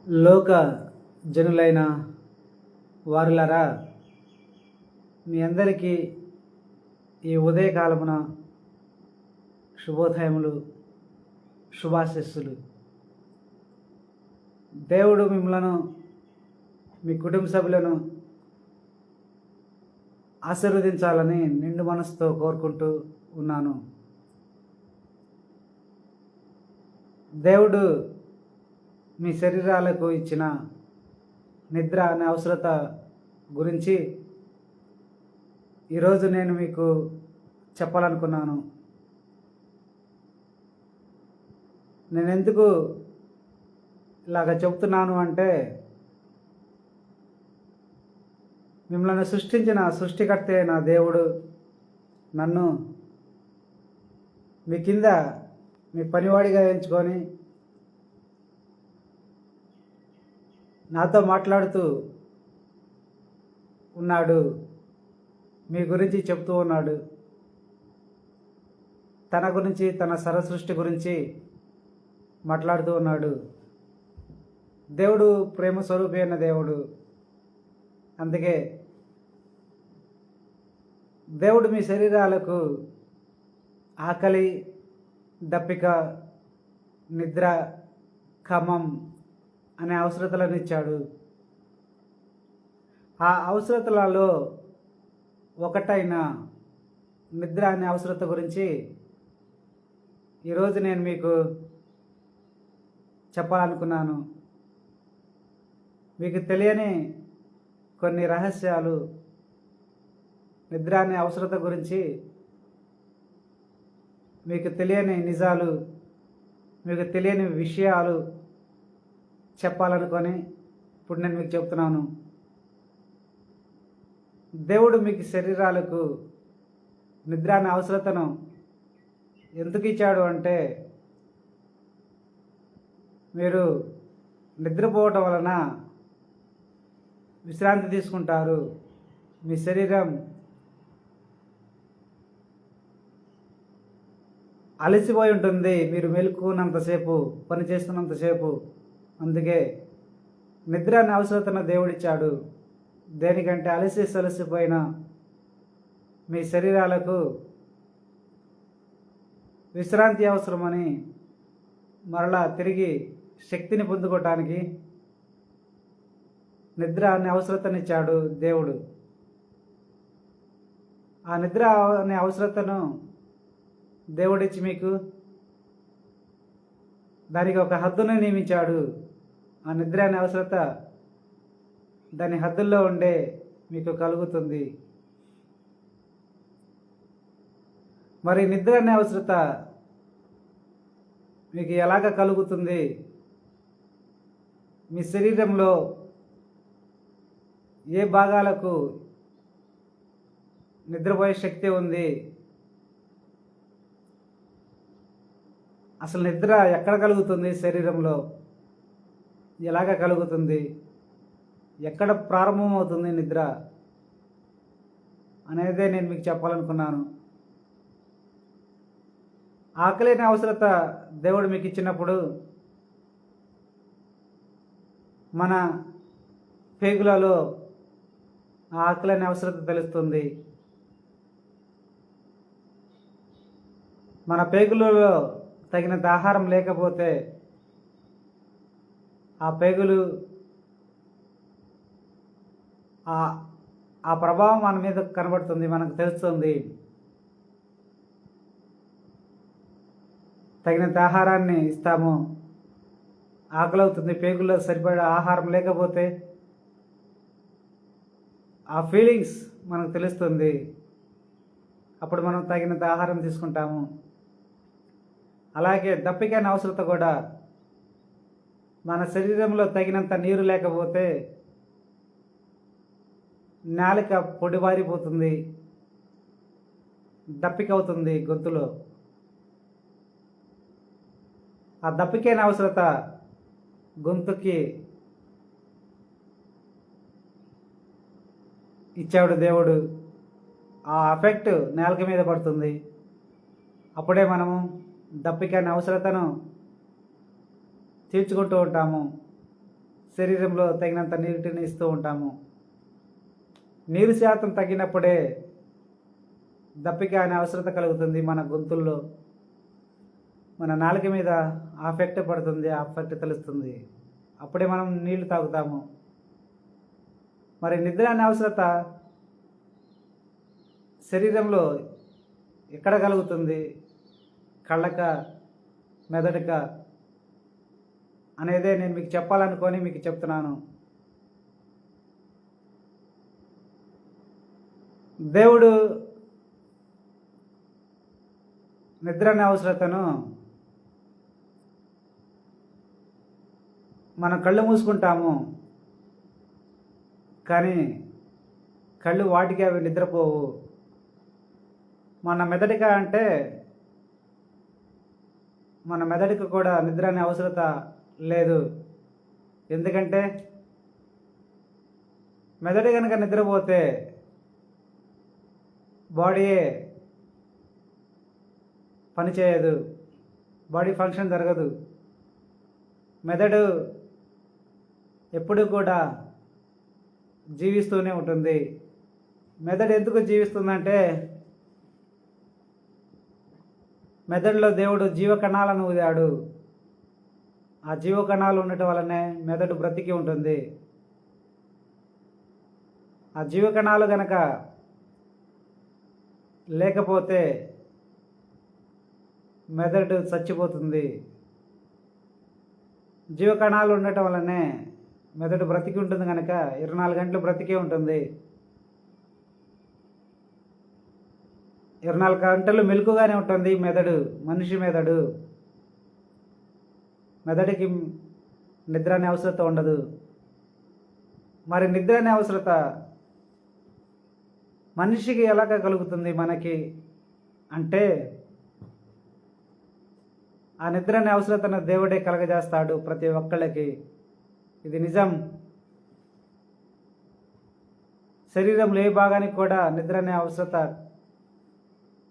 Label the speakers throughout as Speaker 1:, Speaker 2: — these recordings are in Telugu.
Speaker 1: లోక జనులైన వారులారా, మీ అందరికీ ఈ ఉదయకాలమున శుభోదయములు, శుభాశీస్సులు. దేవుడు మిమ్మలను, మీ కుటుంబ సభ్యులను ఆశీర్వదించాలని నిండు మనసుతో కోరుకుంటూ ఉన్నాను. దేవుడు మీ శరీరాలకు ఇచ్చిన నిద్ర అనే అవసరత గురించి ఈరోజు నేను మీకు చెప్పాలనుకున్నాను. నేను ఎందుకు ఇలాగ చెబుతున్నాను అంటే, మిమ్మల్ని సృష్టించిన సృష్టికర్తే నా దేవుడు నన్ను మీ కింద మీ పనివాడిగా ఎంచుకొని నాతో మాట్లాడుతూ ఉన్నాడు, మీ గురించి చెప్తూ ఉన్నాడు. తన గురించి, తన సర్వసృష్టి గురించి మాట్లాడుతూ ఉన్నాడు. దేవుడు ప్రేమ స్వరూపి అయిన దేవుడు. అందుకే దేవుడు మీ శరీరాలకు ఆకలి, దప్పిక, నిద్ర, ఖమం అనే అవసరతలను ఇచ్చాడు. ఆ అవసరతలలో ఒకటైన నిద్ర అనే అవసరత గురించి ఈరోజు నేను మీకు చెప్పాలనుకున్నాను. మీకు తెలియని కొన్ని రహస్యాలు, నిద్ర అనే అవసరత గురించి మీకు తెలియని నిజాలు, మీకు తెలియని విషయాలు చెప్పాలనుకొని ఇప్పుడు నేను మీకు చెప్తున్నాను. దేవుడు మీకు శరీరాలకు నిద్ర అనే అవసరతను ఎందుకు ఇచ్చాడు అంటే, మీరు నిద్రపోవటం వలన విశ్రాంతి తీసుకుంటారు. మీ శరీరం అలసిపోయి ఉంటుంది, మీరు మెలుకున్నంతసేపు, పని చేస్తున్నంతసేపు. అందుకే నిద్ర అనే అవసరతను దేవుడిచ్చాడు. దేనికంటే అలసిపోయిన మీ శరీరాలకు విశ్రాంతి అవసరమని, మరలా తిరిగి శక్తిని పొందుకోవటానికి నిద్ర అనే అవసరతనిచ్చాడు దేవుడు. ఆ నిద్ర అనే అవసరతను దేవుడిచ్చి మీకు దానికి ఒక హద్దును నియమించాడు. ఆ నిద్ర అనే అవసరత దాని హద్దుల్లో ఉండే మీకు కలుగుతుంది. మరి నిద్ర అనే అవసరత మీకు ఎలాగ కలుగుతుంది? మీ శరీరంలో ఏ భాగాలకు నిద్రపోయే శక్తి ఉంది? అసలు నిద్ర ఎక్కడ కలుగుతుంది? శరీరంలో ఎలాగ కలుగుతుంది? ఎక్కడ ప్రారంభమవుతుంది నిద్ర అనేదే నేను మీకు చెప్పాలనుకున్నాను. ఆకలి అనే అవసరత దేవుడు మీకు ఇచ్చినప్పుడు మన పేగులలో ఆ ఆకలి అనే అవసరత తెలుస్తుంది. మన పేగులలో తగినంత ఆహారం లేకపోతే ఆ పేగులు ఆ ప్రభావం మన మీద కనబడుతుంది, మనకు తెలుస్తుంది. తగినంత ఆహారాన్ని ఇస్తాము, ఆకలి అవుతుంది, పేగుల్లో సరిపడా ఆహారం లేకపోతే ఆ ఫీలింగ్స్ మనకు తెలుస్తుంది. అప్పుడు మనం తగినంత ఆహారం తీసుకుంటాము. అలాగే దప్పిక అనే అవసరత కూడా, మన శరీరంలో తగినంత నీరు లేకపోతే నాలుక పొడిబారిపోతుంది, దప్పిక అవుతుంది గొంతులో. ఆ దప్పిక అనే అవసరత గొంతుకి ఇచ్చాడు దేవుడు. ఆ ఎఫెక్ట్ నాలుక మీద పడుతుంది. అప్పుడే మనము దప్పిక అనే అవసరతను తీర్చుకుంటూ ఉంటాము. శరీరంలో తగినంత నీటిని ఇస్తూ ఉంటాము. నీరు శాతం తగ్గినప్పుడే దప్పిక అనే అవసరత కలుగుతుంది. మన గొంతుల్లో, మన నాలుక మీద ఆఫెక్ట్ పడుతుంది, ఆఫెక్ట్ తెలుస్తుంది. అప్పుడే మనం నీళ్లు తాగుతాము. మరి నిద్ర అనే అవసరత శరీరంలో ఎక్కడ కలుగుతుంది? కళ్ళక, మెదడుక అనేదే నేను మీకు చెప్పాలనుకొని మీకు చెప్తున్నాను. దేవుడు నిద్ర అనే అవసరతను మనం కళ్ళు మూసుకుంటాము, కానీ కళ్ళు వాటికి అవి నిద్రపోవు. మన మెదడిక అంటే మన మెదడుకు కూడా నిద్ర అనే అవసరత లేదు. ఎందుకంటే మెదడు కనుక నిద్రపోతే బాడీయే పనిచేయదు, బాడీ ఫంక్షన్ జరగదు. మెదడు ఎప్పుడు కూడా జీవిస్తూనే ఉంటుంది. మెదడు ఎందుకు జీవిస్తుందంటే మెదడులో దేవుడు జీవకణాలను ఊదాడు. ఆ జీవకణాలు ఉండటం వల్లనే మెదడు బ్రతికి ఉంటుంది. ఆ జీవకణాలు గనక లేకపోతే మెదడు చచ్చిపోతుంది. జీవకణాలు ఉండటం వల్లనే మెదడు బ్రతికి ఉంటుంది, కనుక 24 గంటలు బ్రతికే ఉంటుంది. 24 గంటలు మెలకుగానే ఉంటుంది మెదడు. మనిషి మెదడు, మెదడుకి నిద్ర అనే అవసరత ఉండదు. మరి నిద్ర అనే అవసరత మనిషికి ఎలాగ కలుగుతుంది మనకి అంటే, ఆ నిద్ర అనే అవసరతను దేవుడే కలగజేస్తాడు ప్రతి ఒక్కళ్ళకి. ఇది నిజం. శరీరంలో ఏ భాగానికి కూడా నిద్ర అనే అవసరత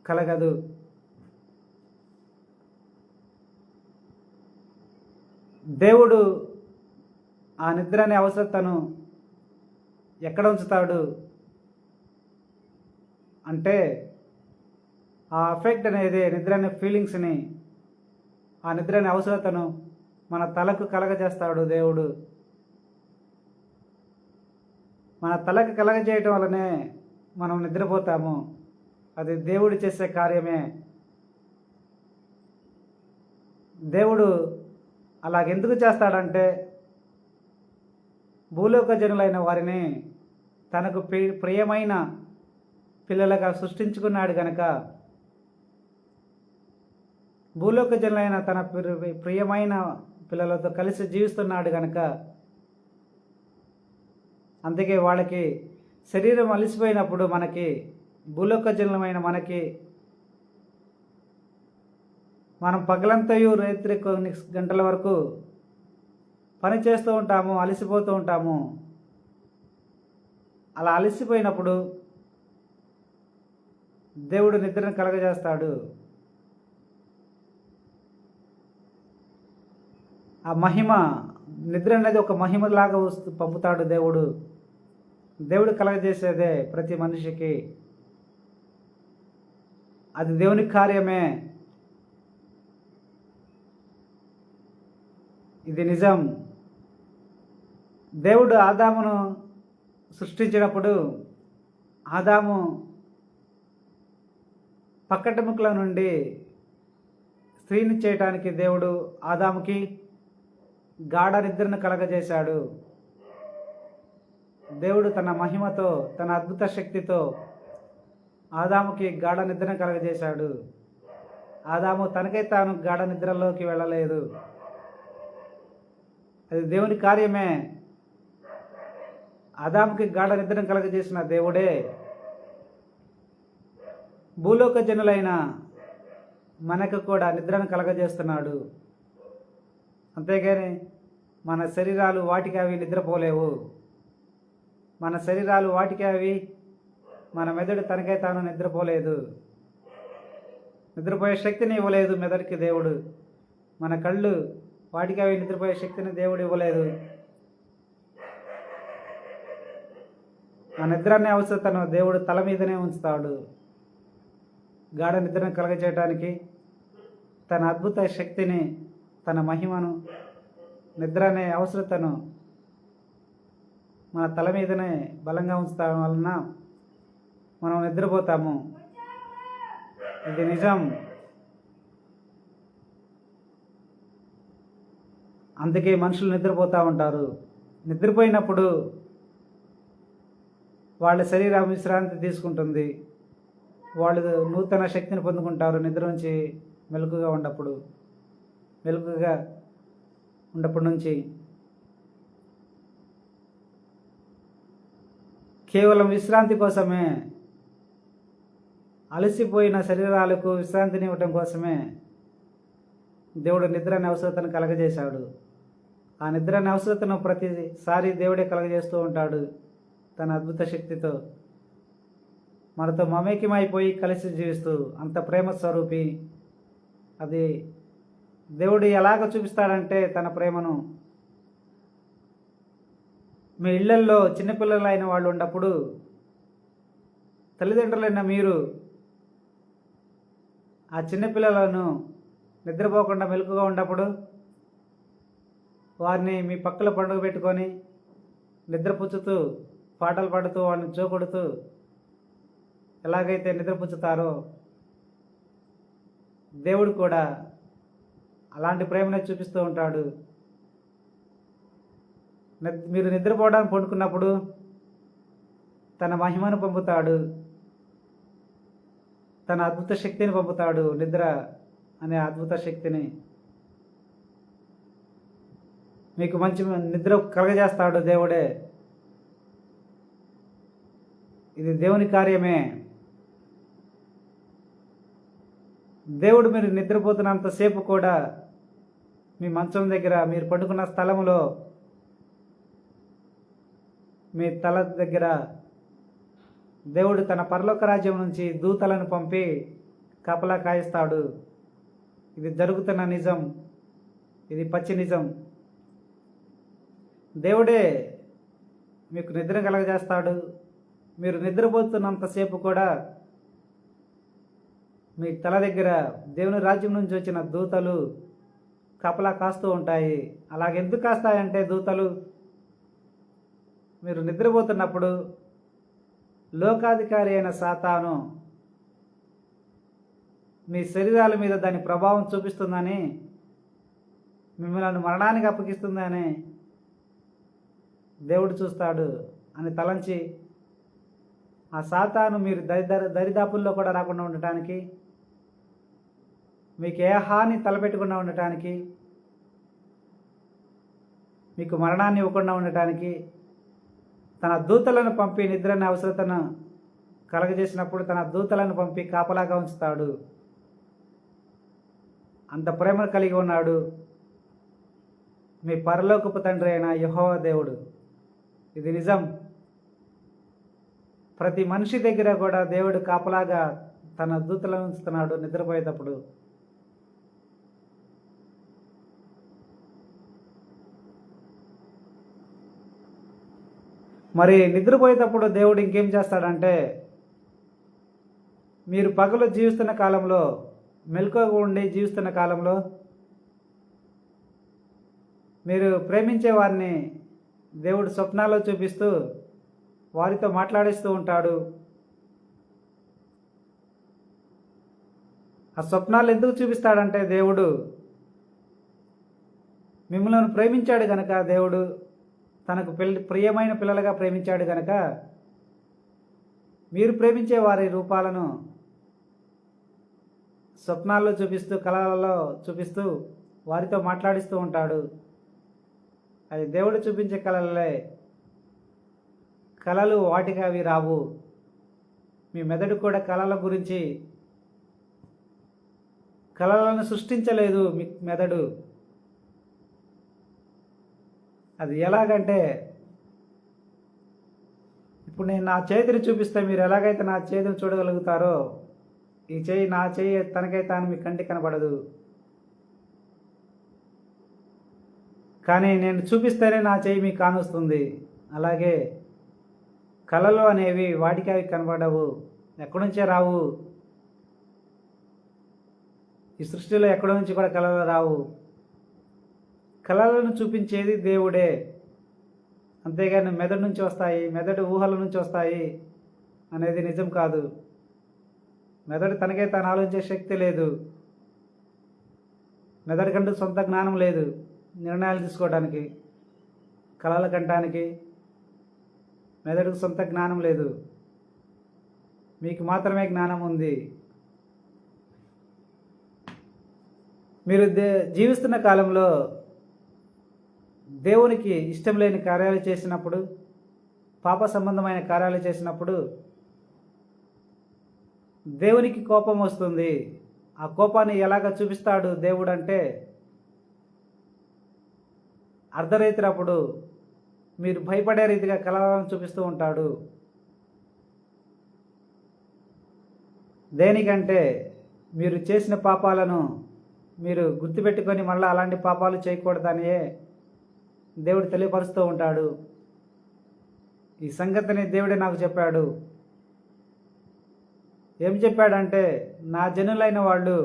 Speaker 1: కలగదు. దేవుడు ఆ నిద్ర అనే అవసరతను ఎక్కడ ఉంచుతాడు అంటే, ఆ ఎఫెక్ట్ అనేది నిద్ర అనే ఫీలింగ్స్ని, ఆ నిద్ర అనే అవసరతను మన తలకు కలగజేస్తాడు దేవుడు. మన తలకు కలగజేయటం వల్లనే మనం నిద్రపోతాము. అది దేవుడు చేసే కార్యమే. దేవుడు అలాగెందుకు చేస్తాడంటే, భూలోక జనులైన వారిని తనకు ప్రియమైన పిల్లలుగా సృష్టించుకున్నాడు గనక, భూలోక జనులైన తన ప్రియమైన పిల్లలతో కలిసి జీవిస్తున్నాడు గనక, అందుకే వాళ్ళకి శరీరం అలసిపోయినప్పుడు మనకి, భూలోక జనులమైన మనకి, మనం పగలంతయు రాత్రి కొన్ని గంటల వరకు పని చేస్తూ ఉంటాము, అలసిపోతూ ఉంటాము. అలా అలసిపోయినప్పుడు దేవుడు నిద్రను కలగజేస్తాడు. ఆ మహిమ, నిద్ర అనేది ఒక మహిమలాగా పంపుతాడు దేవుడు. దేవుడు కలగజేసేదే ప్రతి మనిషికి. అది దేవుని కార్యమే. ఇది నిజం. దేవుడు ఆదామును సృష్టించినప్పుడు, ఆదాము పక్కటెముకల నుండి స్త్రీని చేయటానికి దేవుడు ఆదాముకి గాఢ నిద్రను కలగజేశాడు. దేవుడు తన మహిమతో, తన అద్భుత శక్తితో ఆదాముకి గాఢ నిద్రను కలగజేశాడు. ఆదాము తనకై తాను గాఢ నిద్రలోకి వెళ్ళలేదు. అది దేవుని కార్యమే. ఆదాముకి గాఢ నిద్రను కలగజేసిన దేవుడే భూలోక జనులైన మనకు కూడా నిద్రను కలగజేస్తున్నాడు. అంతేగాని మన శరీరాలు వాటికి అవి నిద్రపోలేవు. మన శరీరాలు వాటికి అవి, మన మెదడు తనకై తాను నిద్రపోలేదు. నిద్రపోయే శక్తిని ఇవ్వలేదు మెదడుకి దేవుడు. మన కళ్ళు వాటికి అవి నిద్రపోయే శక్తిని దేవుడు ఇవ్వలేదు. ఆ నిద్ర అనే అవసరతను దేవుడు తల మీదనే ఉంచుతాడు. గాఢ నిద్రను కలగజేయడానికి తన అద్భుత శక్తిని, తన మహిమను, నిద్ర అనే అవసరతను మన తల మీదనే బలంగా ఉంచడం వలన మనం నిద్రపోతాము. ఇది నిజం. అందుకే మనుషులు నిద్రపోతూ ఉంటారు. నిద్రపోయినప్పుడు వాళ్ళ శరీరం విశ్రాంతి తీసుకుంటుంది. వాళ్ళు నూతన శక్తిని పొందుకుంటారు. నిద్ర నుంచి మెలకుగా ఉన్నప్పటి నుంచి కేవలం విశ్రాంతి కోసమే, అలసిపోయిన శరీరాలకు విశ్రాంతిని ఇవ్వటం కోసమే దేవుడు నిద్ర అనే అవసరతను కలగజేశాడు. ఆ నిద్ర అనే అవసరతను ప్రతిసారి దేవుడే కలగజేస్తూ ఉంటాడు తన అద్భుత శక్తితో, మనతో మమేకమైపోయి కలిసి జీవిస్తూ. అంత ప్రేమ స్వరూపి. అది దేవుడు ఎలాగ చూపిస్తాడంటే తన ప్రేమను, మీ ఇళ్లల్లో చిన్నపిల్లలైన వాళ్ళు ఉన్నప్పుడు తల్లిదండ్రులైన మీరు ఆ చిన్నపిల్లలను నిద్రపోకుండా మెలకుగా ఉన్నప్పుడు వారిని మీ పక్కల పండుగ పెట్టుకొని నిద్రపుచ్చుతూ, పాటలు పాడుతూ, వాళ్ళని జోకొడుతూ ఎలాగైతే నిద్రపుచ్చుతారో దేవుడు కూడా అలాంటి ప్రేమనే చూపిస్తూ ఉంటాడు. మీరు నిద్రపోవడానికి పండుకున్నప్పుడు తన మహిమను పంపుతాడు, తన అద్భుత శక్తిని పంపుతాడు. నిద్ర అనే అద్భుత శక్తిని మీకు మంచి నిద్ర కలగజేస్తాడు దేవుడే. ఇది దేవుని కార్యమే. దేవుడు మీరు నిద్రపోతున్నంతసేపు కూడా మీ మంచం దగ్గర, మీరు పడుకున్న స్థలంలో, మీ తల దగ్గర దేవుడు తన పరలోక రాజ్యం నుంచి దూతలను పంపి కాపలా కాయిస్తాడు. ఇది జరుగుతున్న నిజం. ఇది పచ్చి నిజం. దేవుడే మీకు నిద్ర కలగజేస్తాడు. మీరు నిద్రపోతున్నంతసేపు కూడా మీ తల దగ్గర దేవుని రాజ్యం నుంచి వచ్చిన దూతలు కాపలా కాస్తూ ఉంటాయి. అలాగెందుకు కాస్తాయంటే దూతలు, మీరు నిద్రపోతున్నప్పుడు లోకాధికారి అయిన సాతాను మీ శరీరాల మీద దాని ప్రభావం చూపిస్తుందని, మిమ్మల్ని మరణానికి అప్పగిస్తుందని దేవుడు చూస్తాడు అని తలంచి, ఆ సాతాను మీరు దరిదాపుల్లో కూడా రాకుండా ఉండటానికి, మీకు ఏ హాని తలపెట్టకుండా ఉండటానికి, మీకు మరణాన్ని ఇవ్వకుండా ఉండటానికి తన దూతలను పంపి నిద్రని అవసరతను కలగజేసినప్పుడు తన దూతలను పంపి కాపలాగా ఉంచుతాడు. అంత ప్రేమ కలిగి ఉన్నాడు మీ పరలోకపు తండ్రి అయిన యెహోవా దేవుడు. ఇది నిజం. ప్రతి మనిషి దగ్గర కూడా దేవుడు కాపలాగా తన దూతలను ఉంచుతున్నాడు నిద్రపోయేటప్పుడు. మరి నిద్రపోయేటప్పుడు దేవుడు ఇంకేం చేస్తాడంటే, మీరు పగలు జీవిస్తున్న కాలంలో, మెలకువగా ఉండి జీవిస్తున్న కాలంలో మీరు ప్రేమించే వారిని దేవుడు స్వప్నాల్లో చూపిస్తూ వారితో మాట్లాడిస్తూ ఉంటాడు. ఆ స్వప్నాలు ఎందుకు చూపిస్తాడంటే, దేవుడు మిమ్మల్ని ప్రేమించాడు గనక, దేవుడు తనకు ప్రియమైన పిల్లలుగా ప్రేమించాడు గనక, మీరు ప్రేమించే వారి రూపాలను స్వప్నాల్లో చూపిస్తూ, కళలలో చూపిస్తూ వారితో మాట్లాడిస్తూ ఉంటాడు. అది దేవుడు చూపించే కళలే. కళలు వాటికి అవి రావు. మీ మెదడు కూడా కళల గురించి, కళలను సృష్టించలేదు మీ మెదడు. అది ఎలాగంటే, ఇప్పుడు నేను నా చేతిని చూపిస్తే మీరు ఎలాగైతే నా చేతిని చూడగలుగుతారో, ఈ చేయి నా చేయి తనకైతే అని మీ కంటికి కనపడదు. కానీ నేను చూపిస్తేనే నా చేయి మీకు కానొస్తుంది. అలాగే కళలు అనేవి వాటికి అవి కనబడవు, ఎక్కడి నుంచే రావు. ఈ సృష్టిలో ఎక్కడి నుంచి కూడా కళలు రావు. కళలను చూపించేది దేవుడే, అంతేగాని మెదడు నుంచి వస్తాయి, మెదడు ఊహల నుంచి వస్తాయి అనేది నిజం కాదు. మెదడు తనకే తాను ఆలోచించే శక్తి లేదు. మెదడు కంటూ సొంత జ్ఞానం లేదు నిర్ణయాలు తీసుకోవడానికి. కళలు కంటానికి మెదడుకు సొంత జ్ఞానం లేదు, మీకు మాత్రమే జ్ఞానం ఉంది. మీరు జీవిస్తున్న కాలంలో దేవునికి ఇష్టం లేని కార్యాలు చేసినప్పుడు, పాప సంబంధమైన కార్యాలు చేసినప్పుడు దేవునికి కోపం వస్తుంది. ఆ కోపాన్ని ఎలాగ చూపిస్తాడు దేవుడు అంటే, అర్ధరాత్రి మీరు భయపడే రీతిగా కలలను చూపిస్తూ ఉంటాడు. దేనికంటే మీరు చేసిన పాపాలను మీరు గుర్తుపెట్టుకొని మళ్ళీ అలాంటి పాపాలు చేయకూడదనే దేవుడు తెలియపరుస్తూ ఉంటాడు. ఈ సంగతిని దేవుడే నాకు చెప్పాడు. ఏం చెప్పాడంటే, నా జనులైన వాళ్ళు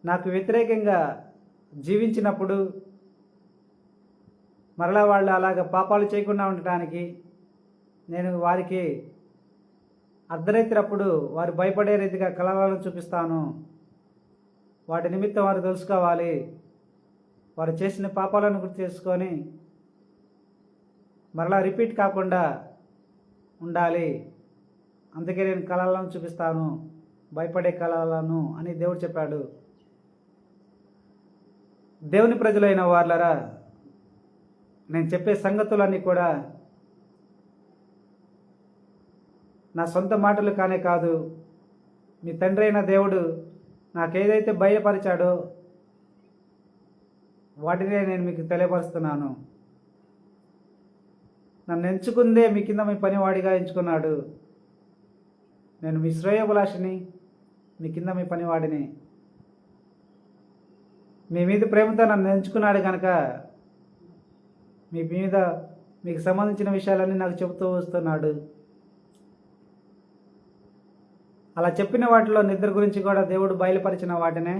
Speaker 1: నాకు వ్యతిరేకంగా జీవించినప్పుడు మరలా వాళ్ళు అలాగ పాపాలు చేయకుండా ఉండటానికి నేను వారికి అర్ధరాత్రి వారు భయపడే రీతిగా కళలను చూపిస్తాను. వాటి నిమిత్తం వారు తెలుసుకోవాలి, వారు చేసిన పాపాలను గుర్తు చేసుకొని మరలా రిపీట్ కాకుండా ఉండాలి. అందుకే నేను కళలను చూపిస్తాను, భయపడే కళలను అని దేవుడు చెప్పాడు. దేవుని ప్రజలైన వాళ్ళరా, నేను చెప్పే సంగతులన్నీ కూడా నా సొంత మాటలు కానే కాదు. మీ తండ్రి అయిన దేవుడు నాకేదైతే బయలుపరిచాడో వాటినే నేను మీకు తెలియపరుస్తున్నాను. నన్ను ఎంచుకుందే మీ కింద మీ పనివాడిగా ఎంచుకున్నాడు. నేను మీ శ్రేయోభిలాషిని, మీ కింద మీ పనివాడిని. మీ మీద ప్రేమతో నన్ను ఎంచుకున్నాడు కనుక మీ మీద మీకు సంబంధించిన విషయాలన్నీ నాకు చెబుతూ వస్తున్నాడు. అలా చెప్పిన వాటిలో నిద్ర గురించి కూడా దేవుడు బయలుపరిచిన వాటినే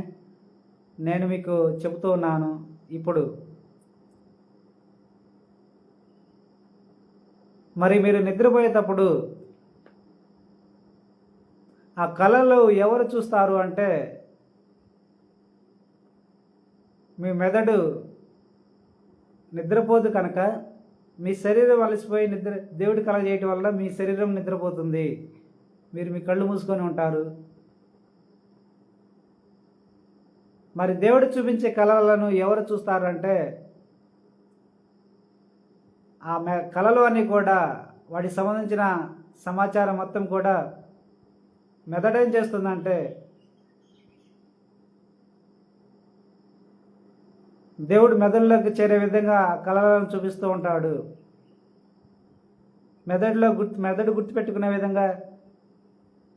Speaker 1: నేను మీకు చెబుతూ ఉన్నాను. ఇప్పుడు మరి మీరు నిద్రపోయేటప్పుడు ఆ కళలు ఎవరు చూస్తారు అంటే, మీ మెదడు నిద్రపోదు కనుక మీ శరీరం అలసిపోయి దేవుడి కళ చేయటం వల్ల మీ శరీరం నిద్రపోతుంది. మీరు మీ కళ్ళు మూసుకొని ఉంటారు. మరి దేవుడు చూపించే కళలను ఎవరు చూస్తారంటే, ఆ కళలు అన్నీ కూడా వాటికి సంబంధించిన సమాచారం మొత్తం కూడా మెదడేం చేస్తుందంటే, దేవుడు మెదడులోకి చేరే విధంగా కళలను చూపిస్తూ ఉంటాడు. మెదడు గుర్తుపెట్టుకునే విధంగా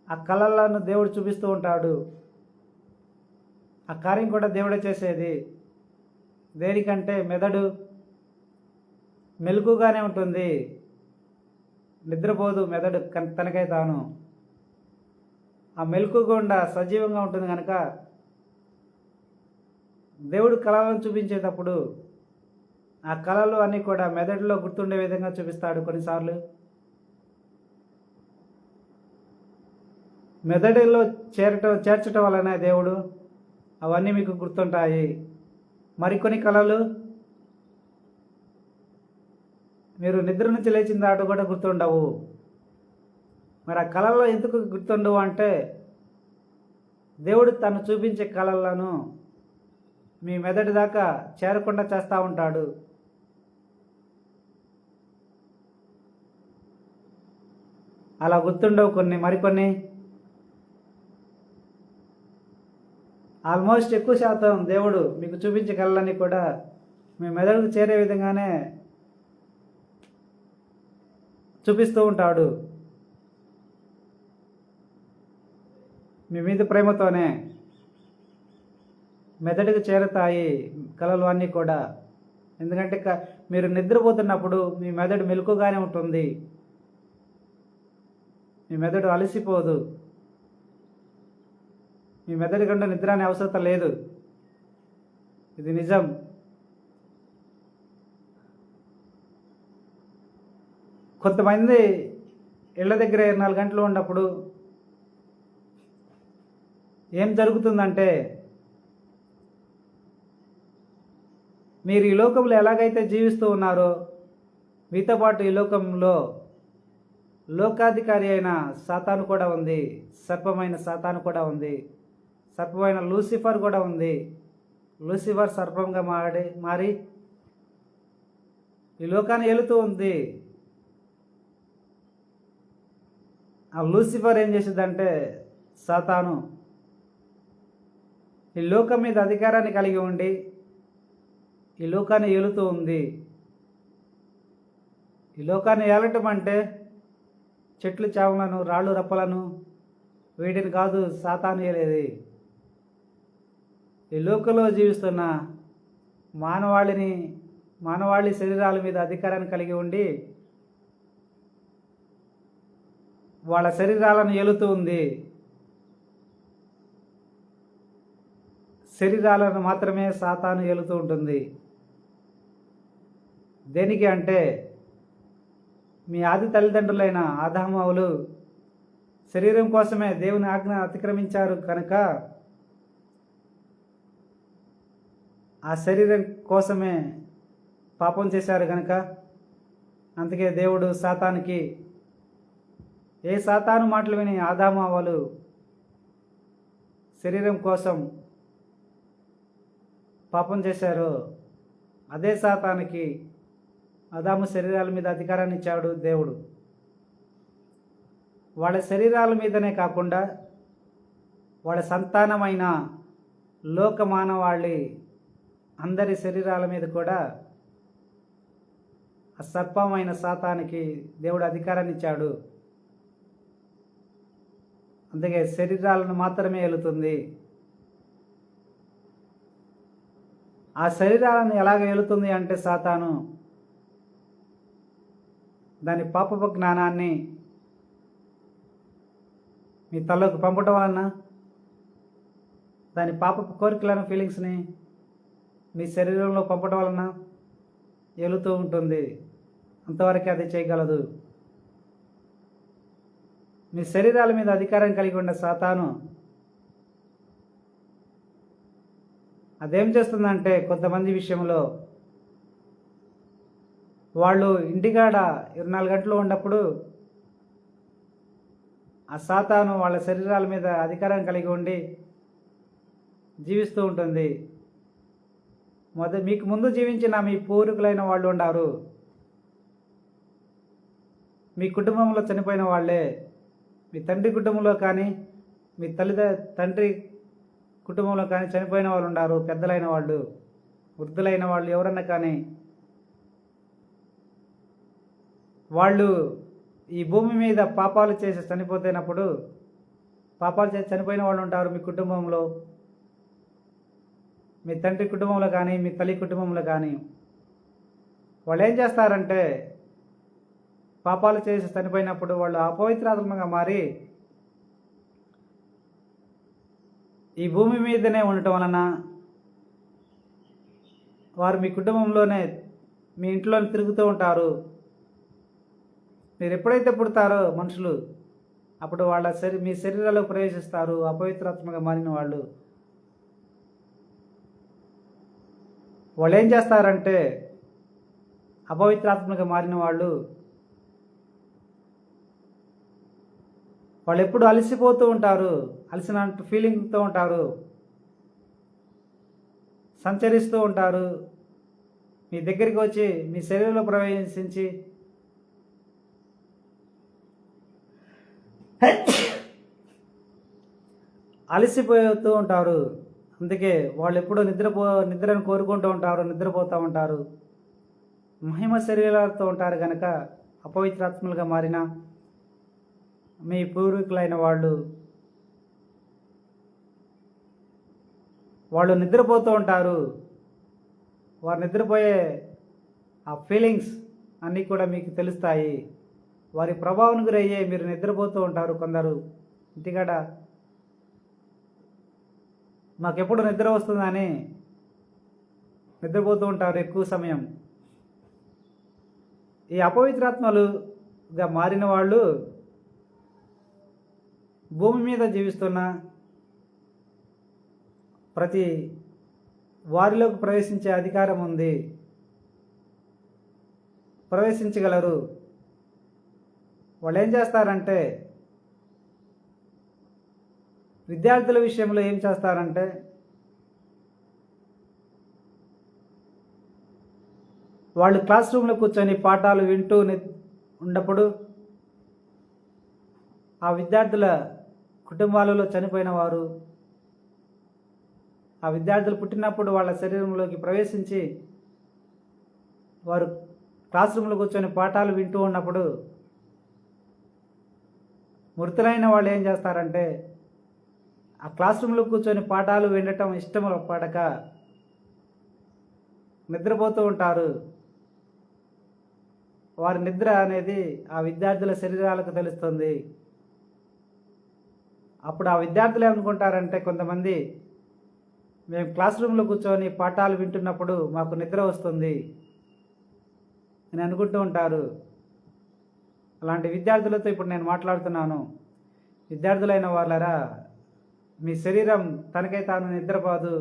Speaker 1: ఆ కళలను దేవుడు చూపిస్తూ ఉంటాడు. ఆ కార్యం కూడా దేవుడే చేసేది. దేనికంటే మెదడు మెలకుగానే ఉంటుంది, నిద్రపోదు మెదడు తనకై తాను. ఆ మెలకుగా గుండా సజీవంగా ఉంటుంది కనుక దేవుడు కళలను చూపించేటప్పుడు ఆ కళలు అన్నీ కూడా మెదడులో గుర్తుండే విధంగా చూపిస్తాడు. కొన్నిసార్లు మెదడులో చేర్చటం వలన దేవుడు అవన్నీ మీకు గుర్తుంటాయి. మరికొన్ని కళలు మీరు నిద్ర నుంచి లేచిన దాటు కూడా గుర్తుండవు. మరి ఆ కళల్లో ఎందుకు గుర్తుండవు అంటే, దేవుడు తను చూపించే కళలను మీ మెదడు దాకా చేరకుండా చేస్తూ ఉంటాడు. అలా గుర్తుండవు మరికొన్ని ఆల్మోస్ట్ ఎక్కువ శాతం దేవుడు మీకు చూపించే కళలన్నీ కూడా మీ మెదడుకు చేరే విధంగానే చూపిస్తూ ఉంటాడు. మీ మీద ప్రేమతోనే మెదడుకు చేరుతాయి కళలు అన్నీ కూడా. ఎందుకంటే మీరు నిద్రపోతున్నప్పుడు మీ మెదడు మెలకుగానే ఉంటుంది, మీ మెదడు అలసిపోదు, మీ మెదడు కంటే నిద్ర అనే అవసరం లేదు. ఇది నిజం. కొంతమంది ఇళ్ళ దగ్గర 24 గంటలు ఉన్నప్పుడు ఏం జరుగుతుందంటే, మీరు ఈ లోకంలో ఎలాగైతే జీవిస్తూ ఉన్నారో మీతో పాటు ఈ లోకంలో లోకాధికారి అయిన సాతాను కూడా ఉంది, సర్పమైన సాతాను కూడా ఉంది, సర్పమైన లూసిఫర్ కూడా ఉంది. లూసిఫర్ సర్పంగా మారి ఈ లోకాన్ని ఏలుతూ ఉంది. ఆ లూసిఫర్ ఏం చేసిందంటే, సాతాను ఈ లోకం మీద అధికారాన్ని కలిగి ఉండి ఈ లోకాన్ని ఏలుతూ ఉంది. ఈ లోకాన్ని ఏలటం అంటే చెట్లు చావులను, రాళ్ళు రప్పలను వీటిని కాదు సాతాను ఏలేది. ఈ లోకంలో జీవిస్తున్న మానవాళి శరీరాల మీద అధికారాన్ని కలిగి ఉండి వాళ్ళ శరీరాలను ఏలుతూ ఉంది. శరీరాలను మాత్రమే సాతాను ఏలుతూ ఉంటుంది. దేనికి అంటే, మీ ఆది తల్లిదండ్రులైన ఆదాము హవ్వలు శరీరం కోసమే దేవుని ఆజ్ఞ అతిక్రమించారు కనుక, ఆ శరీరం కోసమే పాపం చేశారు కనుక, అందుకే దేవుడు సాతానుకి ఏ సాతాను మాటలు విని ఆదాము హవ్వలు శరీరం కోసం పాపం చేశారో అదే సాతానికి ఆదాము శరీరాల మీద అధికారాన్ని ఇచ్చాడు దేవుడు. వాళ్ళ శరీరాల మీదనే కాకుండా వాళ్ళ సంతానమైన లోక మానవాళి అందరి శరీరాల మీద కూడా ఆ సర్పమైన సాతానికి దేవుడు అధికారాన్ని ఇచ్చాడు. అందుకే శరీరాలను మాత్రమే ఏలుతుంది. ఆ శరీరాలను ఎలాగ ఏలుతుంది అంటే, సాతాను దాని పాపపు జ్ఞానాన్ని మీ తలలోకి పంపటం వలన, దాని పాపపు కోరికలను, ఫీలింగ్స్ని మీ శరీరంలో పంపటం వలన ఏలుతూ ఉంటుంది. అంతవరకే అది చేయగలదు. మీ శరీరాల మీద అధికారం కలిగి ఉన్న సాతాను అదేం చేస్తుందంటే, కొంతమంది విషయంలో వాళ్ళు ఇంటికాడ 24 గంటలు ఉన్నప్పుడు ఆ సాతాను వాళ్ళ శరీరాల మీద అధికారం కలిగి ఉండి జీవిస్తూ ఉంటుంది. మీకు ముందు జీవించిన మీ పూర్వీకులైన వాళ్ళు ఉన్నారు, మీ కుటుంబంలో చనిపోయిన వాళ్ళే, మీ తండ్రి కుటుంబంలో కానీ మీ తండ్రి కుటుంబంలో కానీ చనిపోయిన వాళ్ళు ఉన్నారు. పెద్దలైన వాళ్ళు, వృద్ధులైన వాళ్ళు ఎవరన్నా కానీ వాళ్ళు ఈ భూమి మీద పాపాలు చేసి చనిపోతున్నప్పుడు, పాపాలు చేసి చనిపోయిన వాళ్ళు ఉంటారు మీ కుటుంబంలో, మీ తండ్రి కుటుంబంలో కానీ మీ తల్లి కుటుంబంలో కానీ. వాళ్ళు ఏం చేస్తారంటే, పాపాలు చేసి చనిపోయినప్పుడు వాళ్ళు అపవిత్రాత్మగా మారి ఈ భూమి మీదనే ఉండటం వలన వారు మీ కుటుంబంలోనే, మీ ఇంట్లోనే తిరుగుతూ ఉంటారు. మీరు ఎప్పుడైతే పుడతారో మనుషులు, అప్పుడు వాళ్ళ మీ శరీరాల్లో ప్రవేశిస్తారు అపవిత్రాత్మగా మారిన వాళ్ళు. వాళ్ళు ఏం చేస్తారంటే, అపవిత్రాత్మగా మారిన వాళ్ళు ఎప్పుడు అలసిపోతూ ఉంటారు, అలసినట్టు ఫీలింగ్తో ఉంటారు, సంచరిస్తూ ఉంటారు. మీ దగ్గరికి వచ్చి మీ శరీరంలో ప్రవేశించి అలసిపోతూ ఉంటారు. అందుకే వాళ్ళు ఎప్పుడూ నిద్రను కోరుకుంటూ ఉంటారు, నిద్రపోతూ ఉంటారు. మహిమ శరీరాలతో ఉంటారు కనుక అపవిత్రాత్మలుగా మారిన మీ పూర్వీకులైన వాళ్ళు నిద్రపోతూ ఉంటారు. వారు నిద్రపోయే ఆ ఫీలింగ్స్ అన్నీ కూడా మీకు తెలుస్తాయి. వారి ప్రభావం గురయ్యే మీరు నిద్రపోతూ ఉంటారు. కొందరు ఇంటికాడ మాకెప్పుడు నిద్ర వస్తుందని నిద్రపోతూ ఉంటారు ఎక్కువ సమయం. ఈ అపవిత్రాత్మలుగా మారిన వాళ్ళు భూమి మీద జీవిస్తున్న ప్రతి వారిలోకి ప్రవేశించే అధికారం ఉంది, ప్రవేశించగలరు. వాళ్ళు ఏం చేస్తారంటే, విద్యార్థుల విషయంలో ఏం చేస్తారంటే, వాళ్ళు క్లాస్ రూమ్లో కూర్చొని పాఠాలు వింటూ ఉన్నప్పుడు ఆ విద్యార్థుల కుటుంబాలలో చనిపోయిన వారు, ఆ విద్యార్థులు పుట్టినప్పుడు వాళ్ళ శరీరంలోకి ప్రవేశించి వారు క్లాస్ రూమ్లో కూర్చొని పాఠాలు వింటూ ఉన్నప్పుడు మృతులైన వాళ్ళు ఏం చేస్తారంటే, ఆ క్లాస్ రూమ్లో కూర్చొని పాఠాలు వినటం ఇష్టం పడక నిద్రపోతూ ఉంటారు. వారి నిద్ర అనేది ఆ విద్యార్థుల శరీరాలకు తెలుస్తుంది. అప్పుడు ఆ విద్యార్థులు ఏమనుకుంటారంటే, కొంతమంది మేము క్లాస్ రూమ్లో కూర్చొని పాఠాలు వింటున్నప్పుడు మాకు నిద్ర వస్తుంది అని అనుకుంటూ ఉంటారు. అలాంటి విద్యార్థులతో ఇప్పుడు నేను మాట్లాడుతున్నాను. విద్యార్థులైన వాళ్ళరా, మీ శరీరం తనకై తాను నిద్రపోదు.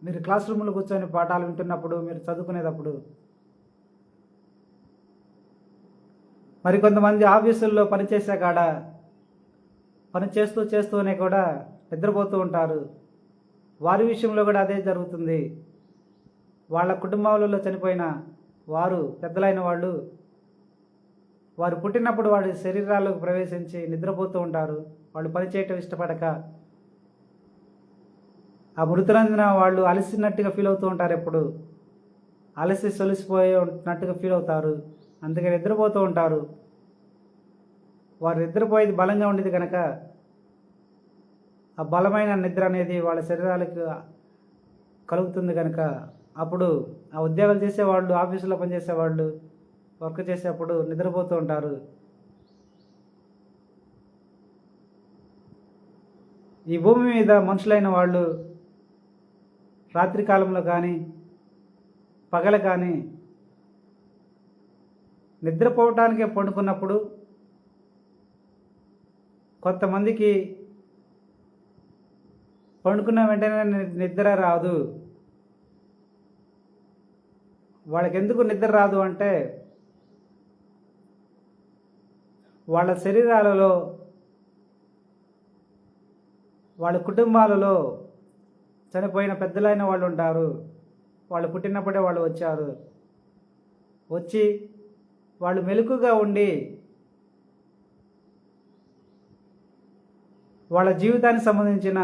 Speaker 1: మీరు క్లాస్ రూమ్లో కూర్చొని పాఠాలు వింటున్నప్పుడు, మీరు చదువుకునేటప్పుడు. మరికొంతమంది ఆఫీసుల్లో పనిచేసే కాడ పని చేస్తూనే కూడా నిద్రపోతూ ఉంటారు. వారి విషయంలో కూడా అదే జరుగుతుంది. వాళ్ళ కుటుంబాలలో చనిపోయిన వారు, పెద్దలైన వాళ్ళు, వారు పుట్టినప్పుడు వాడి శరీరాల్లోకి ప్రవేశించి నిద్రపోతూ ఉంటారు. వాళ్ళు పని చేయటం ఇష్టపడక ఆ మృతులందిన వాళ్ళు అలసినట్టుగా ఫీల్ అవుతూ ఉంటారు. ఎప్పుడు సొలిసిపోయినట్టుగా ఫీల్ అవుతారు. అందుకని నిద్రపోతూ ఉంటారు. వారు నిద్రపోయేది బలంగా ఉండేది కనుక ఆ బలమైన నిద్ర అనేది వాళ్ళ శరీరాలకు కలుగుతుంది కనుక అప్పుడు ఆ ఉద్యోగాలు చేసేవాళ్ళు, ఆఫీసులో పనిచేసేవాళ్ళు వర్క్ చేసేటప్పుడు నిద్రపోతూ ఉంటారు. ఈ భూమి మీద మనుషులైన వాళ్ళు రాత్రి కాలంలో కానీ పగల కానీ నిద్రపోవటానికే పండుకున్నప్పుడు కొంతమందికి పండుకున్న వెంటనే నిద్ర రాదు. వాళ్ళకి ఎందుకు నిద్ర రాదు అంటే, వాళ్ళ శరీరాలలో, వాళ్ళ కుటుంబాలలో చనిపోయిన పెద్దలైన వాళ్ళు ఉంటారు. వాళ్ళు పుట్టినప్పుడే వాళ్ళు వచ్చి వాళ్ళు మెలకుగా ఉండి వాళ్ళ జీవితానికి సంబంధించిన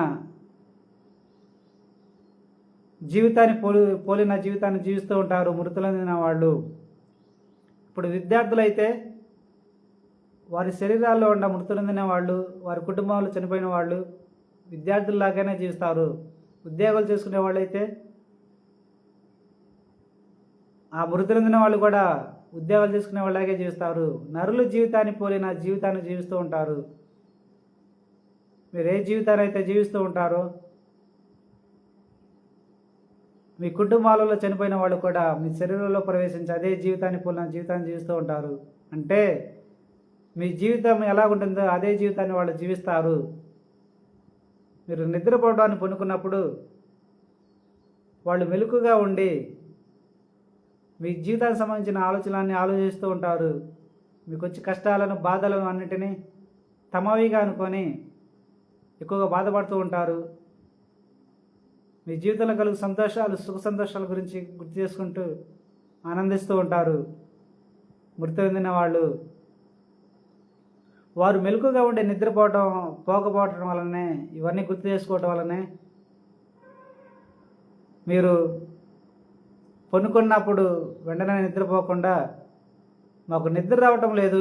Speaker 1: పోలిన జీవితాన్ని జీవిస్తూ ఉంటారు మృతులైన వాళ్ళు. ఇప్పుడు విద్యార్థులైతే వారి శరీరాల్లో ఉన్న మృతులైన వాళ్ళు, వారి కుటుంబాలు చనిపోయిన వాళ్ళు విద్యార్థుల్లాగానే జీవిస్తారు. ఉద్యోగాలు చేసుకునే వాళ్ళైతే ఆ మృతులైన వాళ్ళు కూడా ఉద్యోగాలు చేసుకునే వాళ్ళలాగే జీవిస్తారు. నరుల జీవితాన్ని పోలిన జీవితాన్ని జీవిస్తూ ఉంటారు. మీరు ఏ జీవితాన్ని అయితే జీవిస్తూ ఉంటారో, మీ కుటుంబాలలో చనిపోయిన వాళ్ళు కూడా మీ శరీరంలో ప్రవేశించి అదే జీవితాన్ని పోలిన జీవితాన్ని జీవిస్తూ ఉంటారు. అంటే మీ జీవితం ఎలా ఉంటుందో అదే జీవితాన్ని వాళ్ళు జీవిస్తారు. మీరు నిద్రపోవడానికి పనుకున్నప్పుడు వాళ్ళు మెలకుగా ఉండి మీ జీవితానికి సంబంధించిన ఆలోచనలన్నీ ఆలోచిస్తూ ఉంటారు. మీకు వచ్చే కష్టాలను, బాధలను అన్నిటినీ తమవిగా అనుకొని ఎక్కువగా బాధపడుతూ ఉంటారు. మీ జీవితంలో కలుగు సంతోషాలు, సుఖ సంతోషాల గురించి గుర్తు చేసుకుంటూ ఆనందిస్తూ ఉంటారు. మృతి చెందిన వాళ్ళు వారు మెలకుగా ఉండే పోకపోవటం వల్లనే, ఇవన్నీ గుర్తు చేసుకోవటం వల్లనే మీరు పనుకున్నప్పుడు వెంటనే నిద్రపోకుండా, మాకు నిద్ర రావటం లేదు,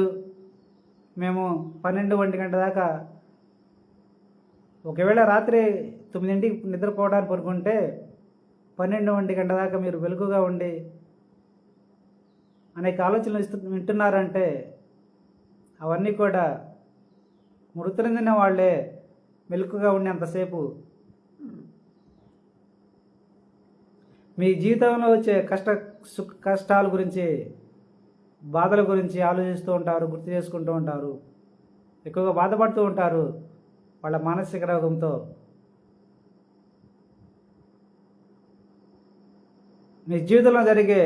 Speaker 1: మేము 12-1 గంట దాకా, ఒకవేళ రాత్రి 9ంటికి నిద్రపోవడానికి పనుకుంటే 12-1 గంట దాకా మీరు వెలుగుగా ఉండి అనేక ఆలోచనలు వింటున్నారంటే అవన్నీ కూడా మృతి చెందిన వాళ్ళే మెలకుగా ఉండేంతసేపు మీ జీవితంలో వచ్చే కష్టాల గురించి, బాధల గురించి ఆలోచిస్తూ ఉంటారు, గుర్తు చేసుకుంటూ ఉంటారు, ఎక్కువగా బాధపడుతూ ఉంటారు వాళ్ళ మానసిక రోగంతో. మీ జీవితంలో జరిగే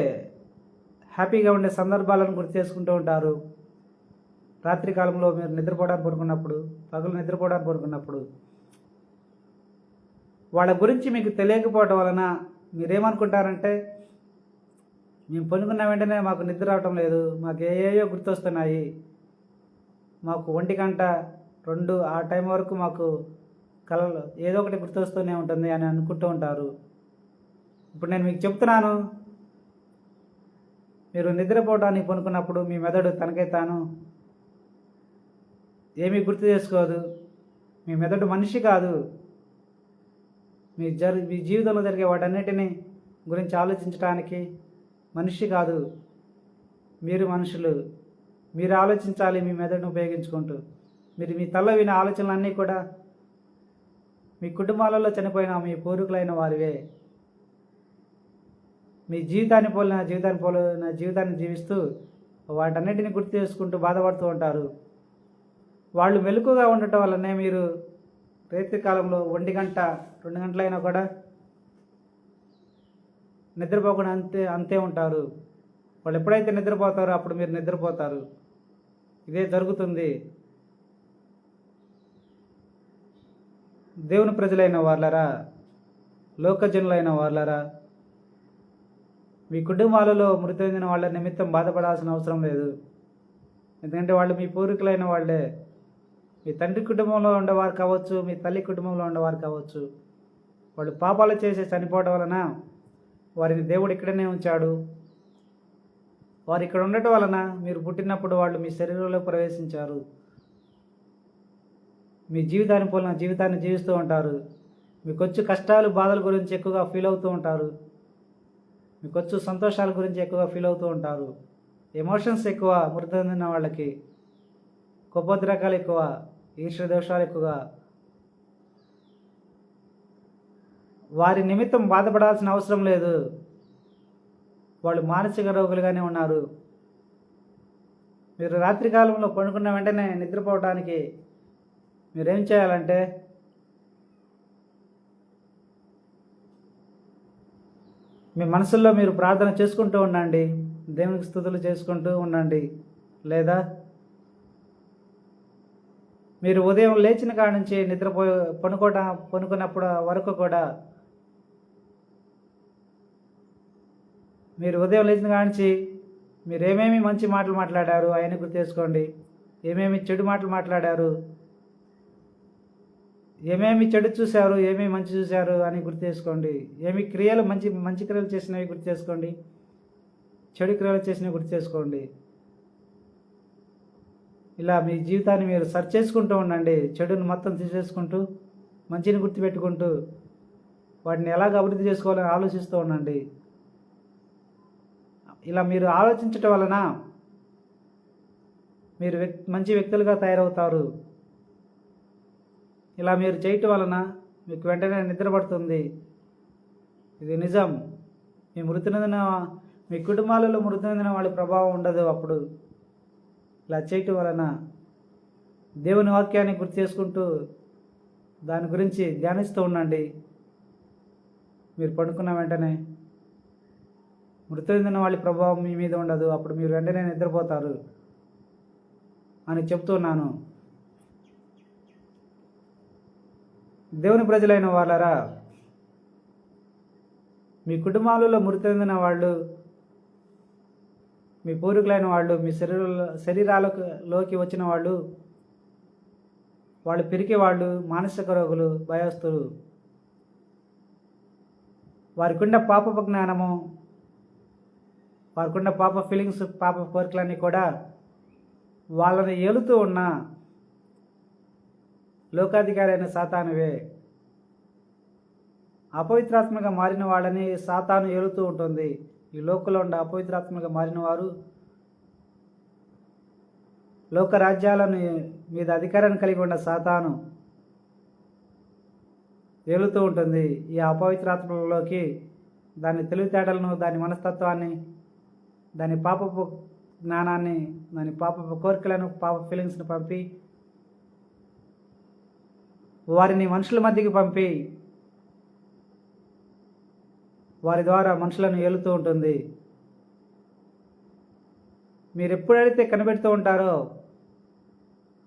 Speaker 1: హ్యాపీగా ఉండే సందర్భాలను గుర్తు చేసుకుంటూ ఉంటారు. రాత్రి కాలంలో మీరు నిద్రపోవడానికి పడుకున్నప్పుడు, పగలు నిద్రపోవడానికి పడుకున్నప్పుడు వాళ్ళ గురించి మీకు తెలియకపోవడం వలన మీరేమనుకుంటారంటే, మేము పడుకున్న వెంటనే మాకు నిద్ర రావటం లేదు, మాకు ఏయో గుర్తొస్తున్నాయి, మాకు 1 గంట 2 ఆ టైం వరకు మాకు కళలు ఏదో ఒకటి గుర్తొస్తూనే ఉంటుంది అని అనుకుంటూ ఉంటారు. ఇప్పుడు నేను మీకు చెప్తున్నాను, మీరు నిద్రపోవడానికి పడుకున్నప్పుడు మీ మెదడు తనకై తాను ఏమీ గుర్తు చేసుకోదు. మీ మెదడు మనిషి కాదు. మీ జీవితంలో జరిగే వాటన్నిటిని గురించి ఆలోచించడానికి మనిషి కాదు. మీరు మనుషులు. మీరు ఆలోచించాలి మీ మెదడును ఉపయోగించుకుంటూ. మీరు మీ తల వినే ఆలోచనలన్నీ కూడా మీ కుటుంబాలలో చనిపోయిన మీ పూర్వీకులైన వారివే. మీ జీవితాన్ని జీవిస్తూ వాటన్నిటిని గుర్తు చేసుకుంటూ బాధపడుతూ ఉంటారు. వాళ్ళు మెలకుగా ఉండటం వల్లనే మీరు రాత్రి కాలంలో 1 గంట 2 గంటలైనా కూడా నిద్రపోకుండా అంతే ఉంటారు. వాళ్ళు ఎప్పుడైతే నిద్రపోతారో అప్పుడు మీరు నిద్రపోతారు. ఇదే జరుగుతుంది. దేవుని ప్రజలైన వాళ్ళరా, లోకజనులైన వాళ్ళరా, మీ కుటుంబాలలో మృతి చెందిన వాళ్ళ నిమిత్తం బాధపడాల్సిన అవసరం లేదు. ఎందుకంటే వాళ్ళు మీ పూర్వీకులైన వాళ్ళే. మీ తండ్రి కుటుంబంలో ఉండేవారు కావచ్చు, మీ తల్లి కుటుంబంలో ఉండేవారు కావచ్చు. వాళ్ళు పాపాలు చేసి చనిపోవడం వలన వారిని దేవుడు ఇక్కడనే ఉంచాడు. వారు ఇక్కడ ఉండటం వలన మీరు పుట్టినప్పుడు వాళ్ళు మీ శరీరంలో ప్రవేశించారు. మీ జీవితాన్ని జీవిస్తూ ఉంటారు. మీకు వచ్చే కష్టాలు, బాధల గురించి ఎక్కువగా ఫీల్ అవుతూ ఉంటారు. మీకు వచ్చే సంతోషాల గురించి ఎక్కువగా ఫీల్ అవుతూ ఉంటారు. ఎమోషన్స్ ఎక్కువ మృతి చెందిన వాళ్ళకి, కోపోద్రేకాలు ఎక్కువ, ఈర్ష్య దోషాలు ఎక్కువగా. వారి నిమిత్తం బాధపడాల్సిన అవసరం లేదు. వాళ్ళు మానసిక రోగులుగానే ఉన్నారు. మీరు రాత్రికాలంలో పడుకున్న వెంటనే నిద్రపోవడానికి మీరేం చేయాలంటే, మీ మనసుల్లో మీరు ప్రార్థన చేసుకుంటూ ఉండండి, దేవునికి స్తుతులు చేసుకుంటూ ఉండండి. లేదా మీరు ఉదయం లేచిన కాడ నుంచి పనుకున్నప్పుడు వరకు కూడా, మీరు ఉదయం లేచిన కాడ నుంచి మీరు ఏమేమి మంచి మాటలు మాట్లాడారు ఆయన గుర్తు చేసుకోండి. ఏమేమి చెడు మాటలు మాట్లాడారు, ఏమేమి చెడు చూశారు, ఏమేమి మంచి చూశారు అని గుర్తు చేసుకోండి. ఏమి క్రియలు మంచి క్రియలు చేసినవి గుర్తు చేసుకోండి, చెడు క్రియలు చేసినవి గుర్తు చేసుకోండి. ఇలా మీ జీవితాన్ని మీరు సర్చ్ చేసుకుంటూ ఉండండి. చెడును మొత్తం తీసేసుకుంటూ మంచిని గుర్తుపెట్టుకుంటూ వాటిని ఎలాగ అభివృద్ధి చేసుకోవాలని ఆలోచిస్తూ ఉండండి. ఇలా మీరు ఆలోచించటం వలన మీరు మంచి వ్యక్తులుగా తయారవుతారు. ఇలా మీరు చేయటం వలన మీకు వెంటనే నిద్ర పడుతుంది. ఇది నిజం. మీ కుటుంబాలలో మృతి చెందిన వాళ్ళ ప్రభావం ఉండదు అప్పుడు. ఇలా చేయటం వలన దేవుని వాక్యాన్ని గుర్తు చేసుకుంటూ దాని గురించి ధ్యానిస్తూ ఉండండి. మీరు పడుకున్న వెంటనే మృతి చెందిన వాళ్ళ ప్రభావం మీ మీద ఉండదు. అప్పుడు మీరు వెంటనే నిద్రపోతారు అని చెప్తున్నాను. దేవుని ప్రజలైన వాళ్ళరా, మీ కుటుంబాలలో మృతి చెందిన వాళ్ళు, మీ పూర్వీకులైన వాళ్ళు, మీ శరీరాలలోకి వచ్చిన వాళ్ళు, వాళ్ళు పిరికి వాళ్ళు, మానసిక రోగులు, భయస్తులు. వారికున్న పాపపు జ్ఞానము, వారికున్న పాప ఫీలింగ్స్, పాప కోరికలన్నీ కూడా వాళ్ళని ఏలుతూ ఉన్న లోకాధికారి అయిన సాతానువే. అపవిత్రాత్మగా మారిన వాళ్ళని సాతాను ఏలుతూ ఉంటుంది. ఈ లోకంలో ఉండే అపవిత్రాత్మగా మారిన వారు లోక రాజ్యాలను మీద అధికారాన్ని కలిగి ఉన్న సాతాను ఏలుతూ ఉంటుంది. ఈ అపవిత్రాత్మలోకి దాని తెలివితేటలను, దాని మనస్తత్వాన్ని, దాని పాపపు జ్ఞానాన్ని, దాని పాపపు కోరికలను, పాప ఫీలింగ్స్ని పంపి వారిని మనుషుల మధ్యకి పంపి వారి ద్వారా మనుషులను ఏలుతూ ఉంటుంది. మీరు ఎప్పుడైతే కనిపెడుతూ ఉంటారో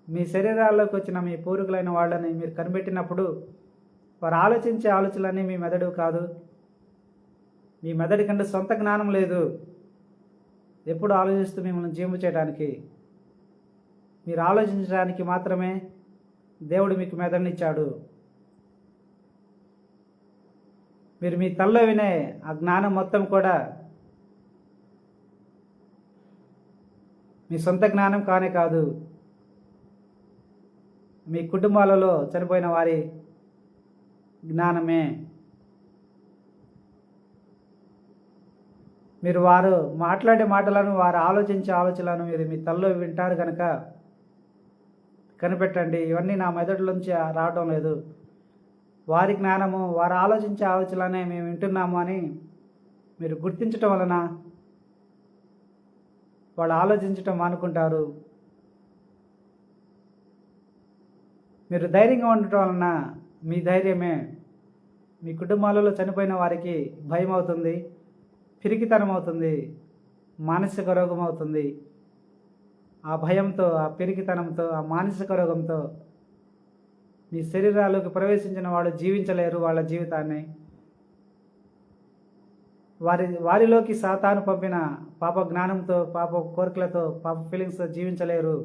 Speaker 1: మీ శరీరాల్లోకి వచ్చిన మీ పూర్వీకులైన వాళ్ళని మీరు కనిపెట్టినప్పుడు వారు ఆలోచించే ఆలోచనలన్నీ మీ మెదడు కాదు. మీ మెదడి కంటే సొంత జ్ఞానం లేదు. ఎప్పుడు ఆలోచిస్తూ మిమ్మల్ని జీవింప చేయడానికి, మీరు ఆలోచించడానికి మాత్రమే దేవుడు మీకు మెదడునిచ్చాడు. మీరు మీ తలలో వినే ఆ జ్ఞానం మొత్తం కూడా మీ సొంత జ్ఞానం కానే కాదు. మీ కుటుంబాలలో చనిపోయిన వారి జ్ఞానమే. మీరు వారు మాట్లాడే మాటలను, వారు ఆలోచించే ఆలోచనలను మీరు మీ తలలో వింటారు కనుక కనిపెట్టండి. ఇవన్నీ నా మెదడులోంచి రావడం లేదు, వారి జ్ఞానము, వారు ఆలోచించే ఆలోచనలనే మేము వింటున్నాము అని మీరు గుర్తించటం వలన వాళ్ళు ఆలోచించటం మానుకుంటారు. మీరు ధైర్యంగా ఉండటం వలన మీ ధైర్యమే మీ కుటుంబాలలో చనిపోయిన వారికి భయం అవుతుంది, పిరికితనం అవుతుంది, మానసిక రోగం అవుతుంది. ఆ భయంతో, ఆ పిరికితనంతో, ఆ మానసిక రోగంతో మీ శరీరాల్లోకి ప్రవేశించిన వాళ్ళు జీవించలేరు వాళ్ళ జీవితాన్ని. వారిలోకి సాతాను పంపిన పాప జ్ఞానంతో, పాప కోరికలతో, పాప ఫీలింగ్స్తో జీవించలేరు.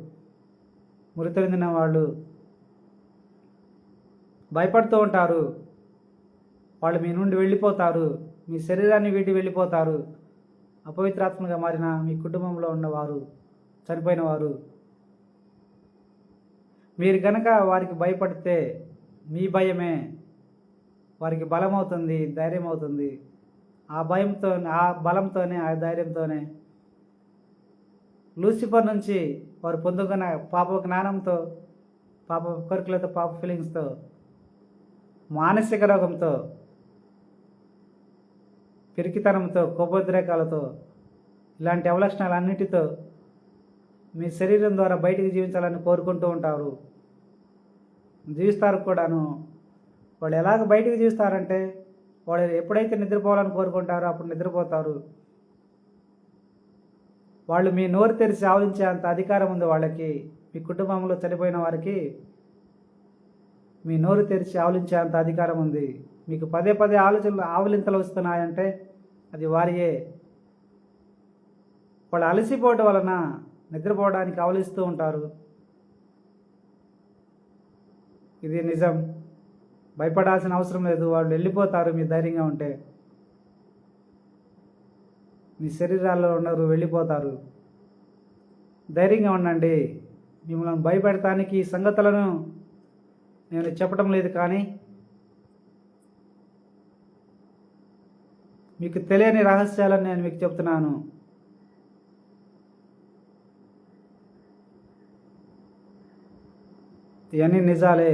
Speaker 1: మృతి చెందిన వాళ్ళు భయపడుతూ ఉంటారు. వాళ్ళు మీ నుండి వెళ్ళిపోతారు, మీ శరీరాన్ని వీడి వెళ్ళిపోతారు. అపవిత్రాత్మగా మారిన మీ కుటుంబంలో ఉన్నవారు, చనిపోయిన వారు, మీరు గనక వారికి భయపడితే మీ భయమే వారికి బలం అవుతుంది, ధైర్యం అవుతుంది. ఆ భయంతో, ఆ బలంతోనే, ఆ ధైర్యంతోనే లూసిఫర్ నుంచి వారు పొందుకున్న పాప జ్ఞానంతో, పాప కోరికలతో, పాప ఫీలింగ్స్తో, మానసిక రోగంతో, పిరికితనంతో, కోపోద్రేకాలతో, ఇలాంటి అవలక్షణాలన్నిటితో మీ శరీరం ద్వారా బయటికి జీవించాలని కోరుకుంటూ ఉంటారు, జీవిస్తారు కూడాను. వాళ్ళు ఎలాగ బయటికి జీవిస్తారంటే, వాళ్ళు ఎప్పుడైతే నిద్రపోవాలని కోరుకుంటారో అప్పుడు నిద్రపోతారు. వాళ్ళు మీ నోరు తెరిచి ఆవలించే అంత అధికారం ఉంది వాళ్ళకి. మీ కుటుంబంలో చనిపోయిన వారికి మీ నోరు తెరిచి ఆవలించే అంత అధికారం ఉంది. మీకు పదే పదే ఆలోచనలు, ఆవలింతలు వస్తున్నాయంటే అది వారియే. వాళ్ళు అలసిపోవడం వలన నిద్రపోవడానికి ఆవలిస్తూ ఉంటారు. ఇది నిజం, భయపడాల్సిన అవసరం లేదు. వాళ్ళు వెళ్ళిపోతారు మీ ధైర్యంగా ఉంటే. మీ శరీరాల్లో ఉన్నారు, వెళ్ళిపోతారు. ధైర్యంగా ఉండండి. మిమ్మల్ని భయపెడటానికి ఈ సంగతులను నేను చెప్పడం లేదు, కానీ మీకు తెలియని రహస్యాలను నేను మీకు చెప్తున్నాను. ఇవన్నీ నిజాలే.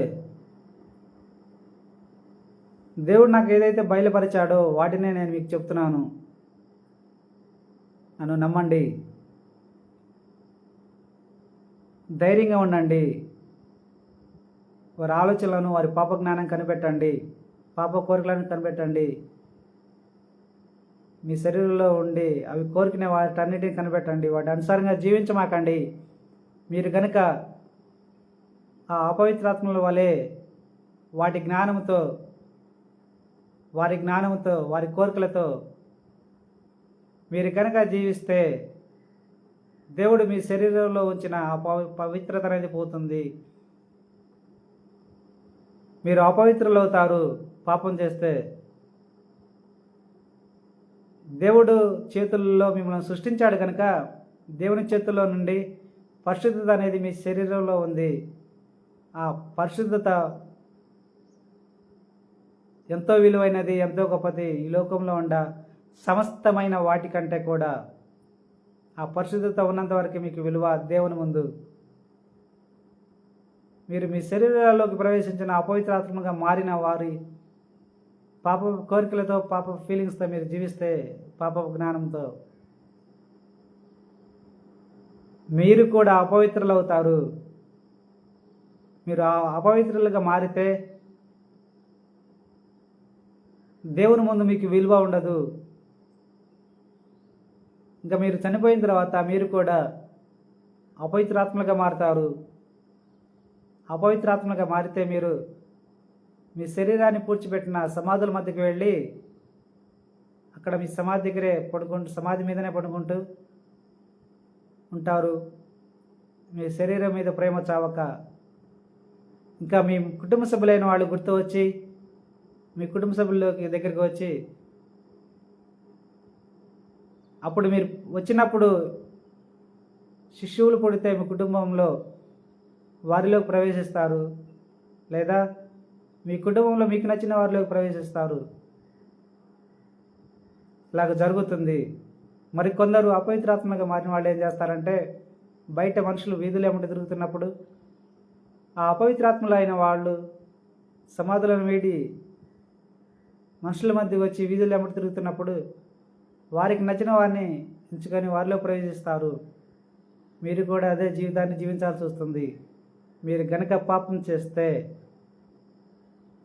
Speaker 1: దేవుడు నాకు ఏదైతే బయలుపరిచాడో వాటినే నేను మీకు చెప్తున్నాను. నన్ను నమ్మండి, ధైర్యంగా ఉండండి. వారి ఆలోచనలను, వారి పాప జ్ఞానం కనిపెట్టండి, పాప కోరికలను కనిపెట్టండి. మీ శరీరంలో ఉండి అవి కోరికిన వాటన్నిటిని కనిపెట్టండి. వాటి అనుసారంగా జీవించమాకండి. మీరు కనుక ఆ అపవిత్రాత్మల వలె వారి జ్ఞానంతో, వారి కోరికలతో మీరు కనుక జీవిస్తే దేవుడు మీ శరీరంలో ఉంచిన పవిత్రత అనేది పోతుంది. మీరు అపవిత్రులవుతారు పాపం చేస్తే. దేవుడు చేతుల్లో మిమ్మల్ని సృష్టించాడు కనుక దేవుని చేతుల్లో నుండి పరిశుద్ధత అనేది మీ శరీరంలో ఉంది. ఆ పరిశుద్ధత ఎంతో విలువైనది, ఎంతో గొప్పది. ఈ లోకంలో ఉండ సమస్తమైన వాటికంటే కూడా ఆ పరిశుద్ధత ఉన్నంత వరకు మీకు విలువ దేవుని ముందు. మీరు మీ శరీరాల్లోకి ప్రవేశించిన అపవిత్రాత్మగా మారిన వారి పాప కోరికలతో, పాప ఫీలింగ్స్తో మీరు జీవిస్తే, పాప జ్ఞానంతో మీరు కూడా అపవిత్రులు అవుతారు. మీరు అపవిత్రులుగా మారితే దేవుని ముందు మీకు విలువ ఉండదు. ఇంకా మీరు చనిపోయిన తర్వాత మీరు కూడా అపవిత్రాత్మలుగా మారుతారు. అపవిత్రాత్మలుగా మారితే మీరు మీ శరీరాన్ని పూడ్చిపెట్టిన సమాధుల మధ్యకి వెళ్ళి అక్కడ మీ సమాధి దగ్గరే సమాధి మీదనే పడుకుంటూ ఉంటారు. మీ శరీరం మీద ప్రేమ చావక, ఇంకా మీ కుటుంబ సభ్యులైన వాళ్ళు గుర్తు వచ్చి మీ కుటుంబ సభ్యుల్లోకి దగ్గరికి వచ్చి, అప్పుడు మీరు వచ్చినప్పుడు శిశువులు పుడితే మీ కుటుంబంలో వారిలోకి ప్రవేశిస్తారు, లేదా మీ కుటుంబంలో మీకు నచ్చిన వారిలోకి ప్రవేశిస్తారు. ఇలాగ జరుగుతుంది. మరి కొందరు అపవిత్రాత్మగా మారిన వాళ్ళు ఏం చేస్తారంటే, బయట మనుషులు వీధులు ఏమిటి తిరుగుతున్నప్పుడు ఆ అపవిత్రాత్మలు అయిన వాళ్ళు సమాధులను వీడి మనుషుల మధ్య వచ్చి వీధులు ఏమిటి తిరుగుతున్నప్పుడు వారికి నచ్చిన వారిని ఎంచుకొని వారిలో ప్రవేశిస్తారు. మీరు కూడా అదే జీవితాన్ని జీవించాల్సి వస్తుంది. మీరు గనక పాపం చేస్తే.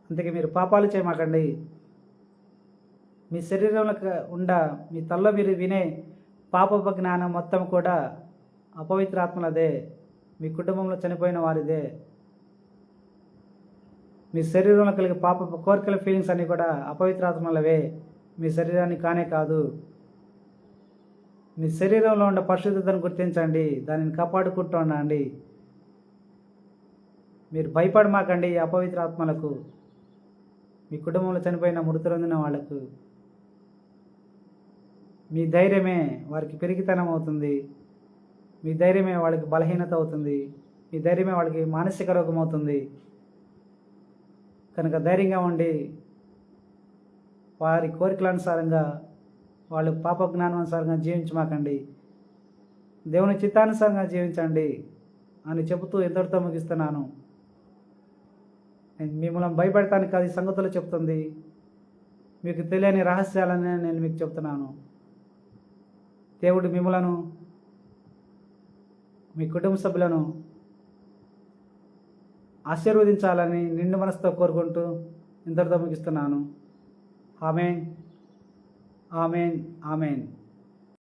Speaker 1: అందుకే మీరు పాపాలు చేయమాకండి. మీ శరీరంలో మీ తల్లో మీరు వినే పాప జ్ఞానం మొత్తం కూడా అపవిత్రాత్మలదే, మీ కుటుంబంలో చనిపోయిన వారిదే. మీ శరీరంలో కలిగే పాప కోరికల ఫీలింగ్స్ అన్నీ కూడా అపవిత్రాత్మలవే, మీ శరీరాన్ని కానే కాదు. మీ శరీరంలో ఉన్న పరిశుద్ధతను గుర్తించండి, దానిని కాపాడుకుంటూ ఉండండి. మీరు భయపడమాకండి అపవిత్రాత్మలకు, మీ కుటుంబంలో చనిపోయిన మృతులందిన వాళ్లకు. మీ ధైర్యమే వారికి పెరిగితనం అవుతుంది. మీ ధైర్యమే వాళ్ళకి బలహీనత అవుతుంది. మీ ధైర్యమే వాళ్ళకి మానసిక రోగం అవుతుంది. కనుక ధైర్యంగా ఉండి వారి కోరికల అనుసారంగా, వాళ్ళు పాప జ్ఞానం అనుసారంగా జీవించమాకండి, దేవుని చిత్తానుసారంగా జీవించండి అని చెబుతూ ఎంతటితో ముగిస్తున్నాను. మిమ్మల్ని భయపెడతానికి అది సంగతులు చెప్తుంది. మీకు తెలియని రహస్యాలని నేను మీకు చెప్తున్నాను. దేవుడు మిమ్మలను, మీ కుటుంబ సభ్యులను ఆశీర్వదించాలని నిండు మనసుతో కోరుకుంటూ ఇంతటితో ముగిస్తున్నాను. ఆమేన్, ఆమేన్, ఆమేన్.